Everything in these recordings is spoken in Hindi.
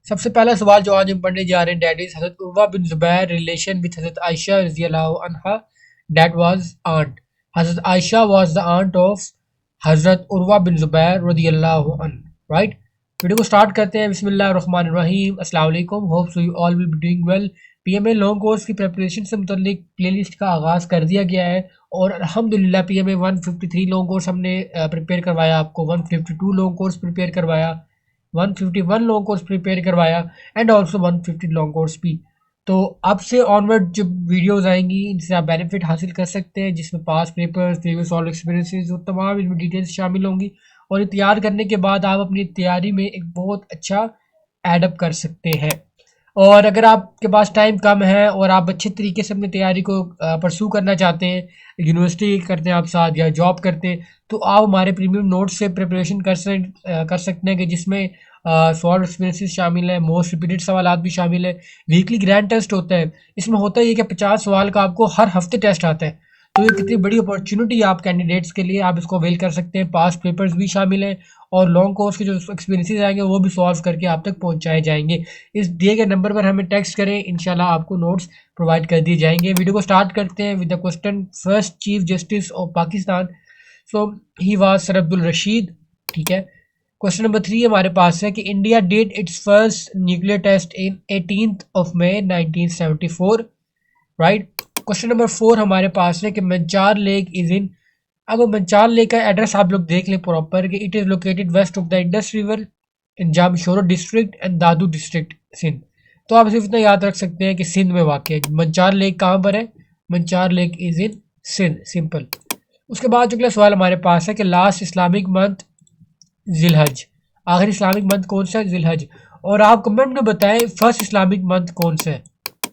सबसे पहला सवाल जो आज हम पढ़ने जा रहे हैं डैट इज हजरत Urwa bin Zubair relation with हजरत आयशा रज़ियल्लाहु अन्हा डैट वाज आंट। हजरत Aisha was the aunt of हजरत उर्वा बिन जुबैर रज़ियल्लाहु अन्हु, राइट। वीडियो को स्टार्ट करते हैं। बिस्मिल्लाहिर्रहमानिर्रहीम, अस्सलाम वालेकुम, hope so you all will be doing well. PMA long course की प्रिपरेशन से मुतल्लिक प्लेलिस्ट का आगाज़ कर दिया गया है और अल्हम्दुलिल्लाह पीएमए 153 लॉन्ग कोर्स हमने प्रिपेयर करवाया, आपको 152 लॉन्ग कोर्स प्रिपेयर करवाया, 151 लॉन्ग कोर्स प्रिपेयर करवाया एंड ऑल्सो 150 लॉन्ग कोर्स भी। तो अब से ऑनवर्ड जो वीडियोस आएंगी इनसे आप बेनिफिट हासिल कर सकते हैं, जिसमें पास पेपर्स, प्रीवियस ऑल एक्सपीरियंसेस और तमाम इनमें डिटेल्स शामिल होंगी। और ये तैयार करने के बाद आप अपनी तैयारी में एक बहुत अच्छा एडअप कर सकते हैं। और अगर आपके पास टाइम कम है और आप अच्छे तरीके से अपनी तैयारी को परसू करना चाहते हैं, यूनिवर्सिटी करते हैं आप साथ या जॉब करते हैं, तो आप हमारे प्रीमियम नोट्स से प्रिपरेशन कर सकते हैं कि जिसमें सॉल्व एक्सपीरियंसेस शामिल है, मोस्ट रिपीटेड सवाल भी शामिल है, वीकली ग्रैंड टेस्ट होता है। इसमें होता है ये कि 50 सवाल का आपको हर हफ्ते टेस्ट आता है। तो ये कितनी बड़ी अपॉर्चुनिटी है आप कैंडिडेट्स के लिए, आप इसको अवेल कर सकते हैं। पास पेपर्स भी शामिल हैं और लॉन्ग कोर्स के जो एक्सपीरियंसेस आएंगे वो भी सॉल्व करके आप तक पहुंचाए जाएंगे। इस दिए गए नंबर पर हमें टेक्स्ट करें, इंशाल्लाह आपको नोट्स प्रोवाइड कर दिए जाएंगे। वीडियो को स्टार्ट करते हैं with the question. First chief justice of Pakistan, so he was sir Abdul Rashid, ठीक है। क्वेश्चन नंबर 3 हमारे पास है कि India did its first nuclear test in 18th of May 1974, right. Question number 4 हमारे पास है कि मंचार लेक इज इन। अब मंचार लेक का एड्रेस आप लोग देख लें प्रॉपर कि it is located west of the Indus river in Jamshoro district and Dadu district, Sindh. तो आप सिर्फ इतना याद रख सकते हैं कि सिंध में वाक़ है। मंचार लेक कहाँ पर है? Manchar lake is in Sindh, simple. उसके बाद अगला सवाल हमारे पास है कि लास्ट इस्लामिक मंथ जिलहज, आखिरी इस्लामिक मंथ कौन सा है? जिलहज। और आप कमेंट में बताएं फर्स्ट इस्लामिक मंथ कौन सा है।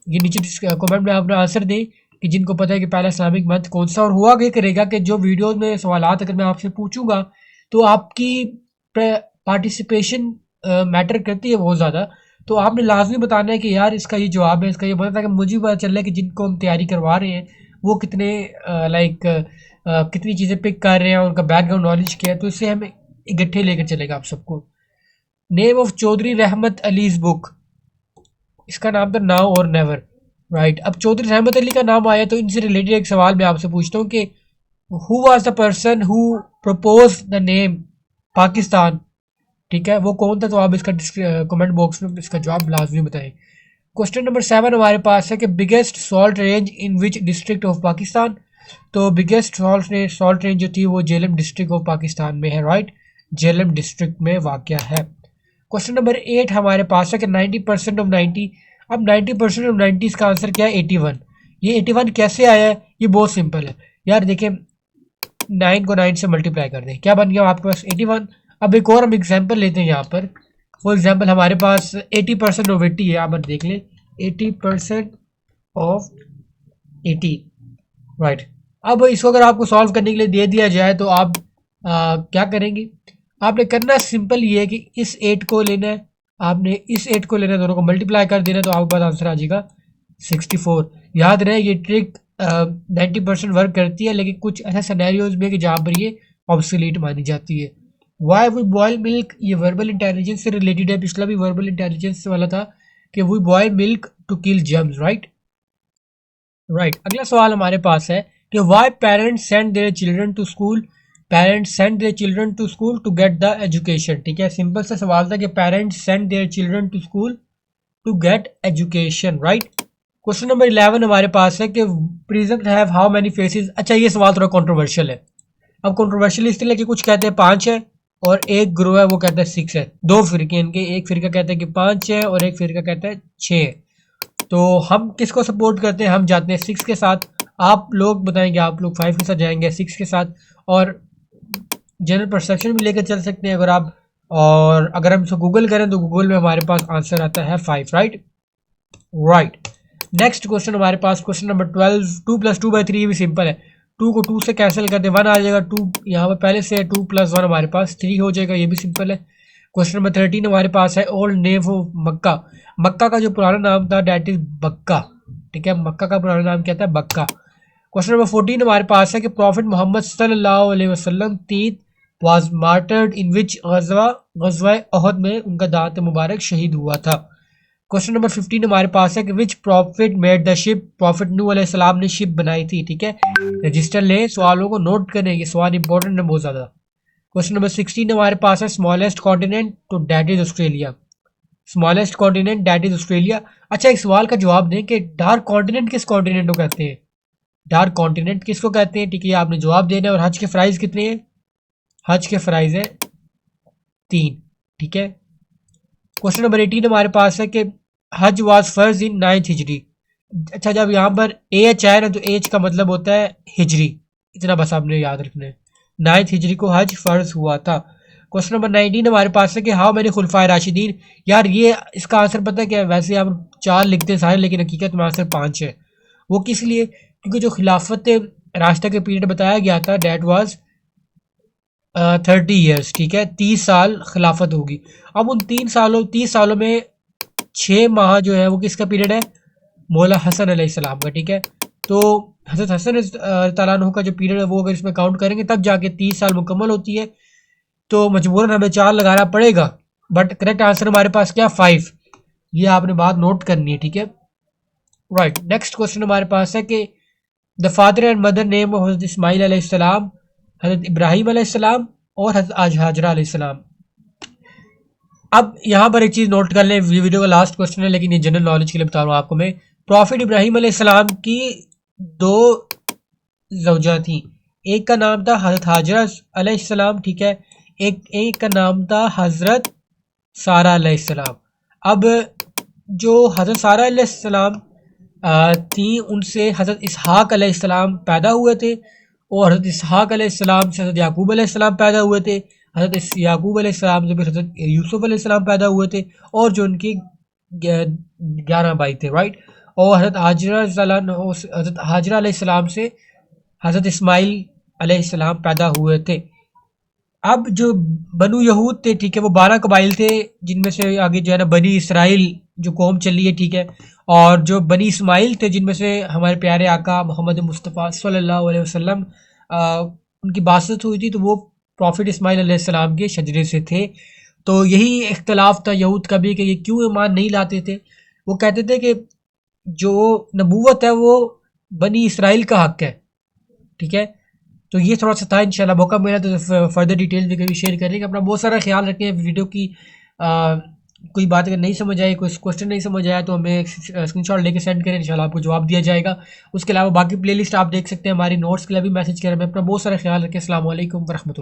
ये नीचे कमेंट में अपना आंसर दें कि जिनको पता है कि पहला इस्लामिक मंथ कौन सा। और हुआ क्या करेगा कि जो वीडियोस में सवालात अगर मैं आपसे पूछूंगा तो आपकी पार्टिसिपेशन मैटर करती है बहुत ज़्यादा। तो आपने लाजमी बताना है कि यार इसका ये जवाब है, इसका ये पता, ताकि मुझे भी पता चल रहा है कि जिनको हम तैयारी करवा रहे हैं वो कितने कितनी चीज़ें पिक कर रहे हैं, उनका बैकग्राउंड नॉलेज क्या है। तो इससे हमें इकट्ठे लेकर चलेगा आप सबको। नेम ऑफ चौधरी रहमत अलीज बुक, इसका नाम था नाउ और नेवर, राइट। अब चौधरी रहमत अली का नाम आया तो इनसे रिलेटेड एक सवाल मैं आपसे पूछता हूँ कि who was the person who propose the name Pakistan, ठीक है, वो कौन था? तो आप इसका कमेंट बॉक्स में इसका जवाब लाजमी बताएं। क्वेश्चन नंबर 7 हमारे पास है कि biggest salt range in which district of Pakistan. तो बिगेस्ट सॉल्ट रेंज जो थी वो जेलम डिस्ट्रिक्ट ऑफ पाकिस्तान में है, राइट। जेलम डिस्ट्रिक्ट में वाक़ है। क्वेश्चन नंबर 8 हमारे पास है कि 90% ऑफ 90। अब 90% ऑफ 90 इसका आंसर क्या है? 81। ये 81 कैसे आया है? ये बहुत सिंपल है यार, देखिए 9 को 9 से मल्टीप्लाई कर दें, क्या बन गया आपके पास? 81। अब एक और हम एग्जाम्पल लेते हैं यहाँ पर। फॉर एग्जाम्पल हमारे पास 80% ऑफ 80 है, आप देख लें 80% ऑफ 80, राइट। अब इसको अगर आपको सॉल्व करने के लिए दे दिया जाए तो आप क्या करेंगे? आपने करना सिंपल ये है कि इस 8 को लेना है, आपने इस 8 को लेना है, दोनों को मल्टीप्लाई कर देना है, तो आपके पास आंसर आ जाएगा 64। याद रहे ये ट्रिक 90% वर्क करती है, लेकिन कुछ ऐसे सिनेरियोज में कि जहाँ पर ये ऑब्सोलीट मानी जाती है। वाई वी बॉयल मिल्क, ये वर्बल इंटेलिजेंस से रिलेटेड है, पिछला भी वर्बल इंटेलिजेंस वाला था कि we boil milk to kill germs, right. Right, अगला सवाल हमारे पास है कि why parents send their children to school. Parents send their children to school to get the education, ठीक है। सिंपल सा सवाल था कि parents send their children to school to get education, right. Question number 11 हमारे पास है कि prism have how many faces. अच्छा, ये सवाल थोड़ा कंट्रोवर्शियल है। अब कंट्रोवर्शियल इसलिए कि कुछ कहते हैं 5 है और एक ग्रुप है वो कहता है 6 है। दो फिरके इनके, एक फिरका कहता है कि 5 है और एक फिरका कहता है 6 है। तो हम किसको सपोर्ट करते हैं? हम जाते हैं 6 के साथ। आप लोग बताएंगे आप लोग 5 के साथ जाएंगे, 6 के साथ। और जनरल परसेप्शन भी लेकर चल सकते हैं अगर आप, और अगर हम इसको गूगल करें तो गूगल में हमारे पास आंसर आता है 5, राइट। राइट, नेक्स्ट क्वेश्चन हमारे पास क्वेश्चन नंबर 12। 2 + 2/3 भी सिंपल है। 2 को 2 से कैंसिल कर दे, 1 आ जाएगा। 2 यहाँ पर पहले से है, 2 + 1 हमारे पास 3 हो जाएगा, ये भी सिंपल है। क्वेश्चन नंबर 13 हमारे पास है ओल्ड नेम ऑफ मक्का। मक्का का जो पुराना नाम था डैट इज बक्का, ठीक है। मक्का का पुराना नाम क्या था? बक्का। क्वेश्चन नंबर 14 हमारे पास है कि प्रॉफिट मोहम्मद सल्लल्लाहु अलैहि वसल्लम तीत वाज मार्टर्ड इन विच गज़वा ओहद में उनका दांत मुबारक शहीद हुआ था। क्वेश्चन नंबर 15 हमारे पास है कि which prophet made the ship, prophet नूह अलैहिस्सलाम ने शिप बनाई थी। ठीक है, रजिस्टर लें, सवालों को नोट करें, ये सवाल इंपॉर्टेंट है बहुत ज्यादा। क्वेश्चन नंबर 16 हमारे पास है स्मॉलेस्ट कॉन्टिनेंट, तो that is Australia. Smallest continent that is Australia. अच्छा, एक सवाल का जवाब दें कि डार्क कॉन्टिनेंट किस कॉन्टिनेंट को कहते हैं? डार्क कॉन्टिनेंट किसको कहते हैं? ठीक है, आपने जवाब देना है। और हज के प्राइस कितने हैं? हज के प्राइस है 3। ठीक है, क्वेश्चन नंबर 18 हमारे पास है कि हज वाज फर्ज इन 9th हिजरी। अच्छा, जब यहाँ पर एच आए ना तो एच का मतलब होता है हिजरी, इतना बस आपने याद रखना है। 9th हिजरी को हज फर्ज हुआ था। क्वेश्चन नंबर 19 हमारे पास है कि हाउ मैनी खुलफाए राशिदीन। यार ये इसका आंसर पता है क्या है? वैसे हम 4 लिखते हैं सारे, लेकिन हकीकत में आंसर 5 है। वो किस लिए? क्योंकि जो खिलाफत राशिदा के पीरियड बताया गया था डेट वाज 30 ईयर्स। ठीक है, 30 साल खिलाफत होगी। अब उन 30 सालों में 6 माह जो है वो किसका पीरियड है? मौला हसन अलैहिस्सलाम का। ठीक है, तो हज़रत हसन तआला अन्हु का जो पीरियड है वो अगर इसमें काउंट करेंगे तब जाके 30 साल मुकम्मल होती है। तो मजबूरन हमें 4 लगाना पड़ेगा, बट करेक्ट आंसर हमारे पास क्या? 5। ये आपने बात नोट करनी है। ठीक है, राइट। नेक्स्ट क्वेश्चन हमारे पास है कि the father and mother name of हज़रत इस्माइल अलैहिस्सलाम, हज़रत इब्राहिम अलैहिस्सलाम और हज़रत हाजरा अलैहिस्सलाम। अब यहाँ पर एक चीज़ नोट कर लें, ये वीडियो का लास्ट क्वेश्चन है लेकिन ये जनरल नॉलेज के लिए बता रहा हूँ आपको मैं। प्रॉफिट इब्राहिम अलैहिस्सलाम की 2 ज़ौजा थी। एक का नाम था हज़रत हाजरा अलैहिस्सलाम। ठीक है, एक का नाम था हज़रत सारा अलैहिस्सलाम। अब जो हज़रत सारा अलैहिस्सलाम थी, उनसे हज़रत इसहाक अलैहिस्सलाम पैदा हुए थे, और हज़रत इसहाक अलैहिस्सलाम से हज़रत याकूब अलैहिस्सलाम पैदा हुए थे। हज़रत याकूब अलैहिस्सलाम से फिर हज़रत यूसुफ अलैहिस्सलाम पैदा हुए थे, और जो उनके 11 भाई थे, राइट। और हज़रत हाजरा अलैहिस्सलाम से हज़रत इस्माइल अलैहिस्सलाम पैदा हुए थे। अब जो बनु यहूद थे, ठीक है, वो 12 कबाइल थे, जिनमें से आगे जो है ना बनी इसराइल जो कौम चली है। ठीक है, और जो बनी इस्माइल थे, जिनमें से हमारे प्यारे आका मोहम्मद मुस्तफ़ा सल्लल्लाहु अलैहि वसल्लम उनकी बासत हुई थी, तो वो प्रॉफिट इस्माइल अलैहिस्सलाम के शजरे से थे। तो यही इख्तलाफ था यहूद का भी कि ये क्यों ईमान नहीं लाते थे। वो कहते थे कि जो नबूवत है वो बनी इसराइल का हक है। ठीक है, तो ये थोड़ा सा था। इंशाल्लाह मौका मिला तो फर्दर डिटेल भी कभी शेयर करेंगे। अपना बहुत सारा ख्याल रखें। वीडियो की कोई बात अगर नहीं समझ आए, कोई क्वेश्चन नहीं समझ आया तो हमें स्क्रीनशॉट लेके सेंड करें, इंशाल्लाह आपको जवाब दिया जाएगा। उसके अलावा बाकी प्लेलिस्ट आप देख सकते हैं, हमारी नोट्स के लिए भी मैसेज करें। मैं अपना बहुत सारा ख्याल रखें। अस्सलाम वालेकुम व रहमतुल्लाह।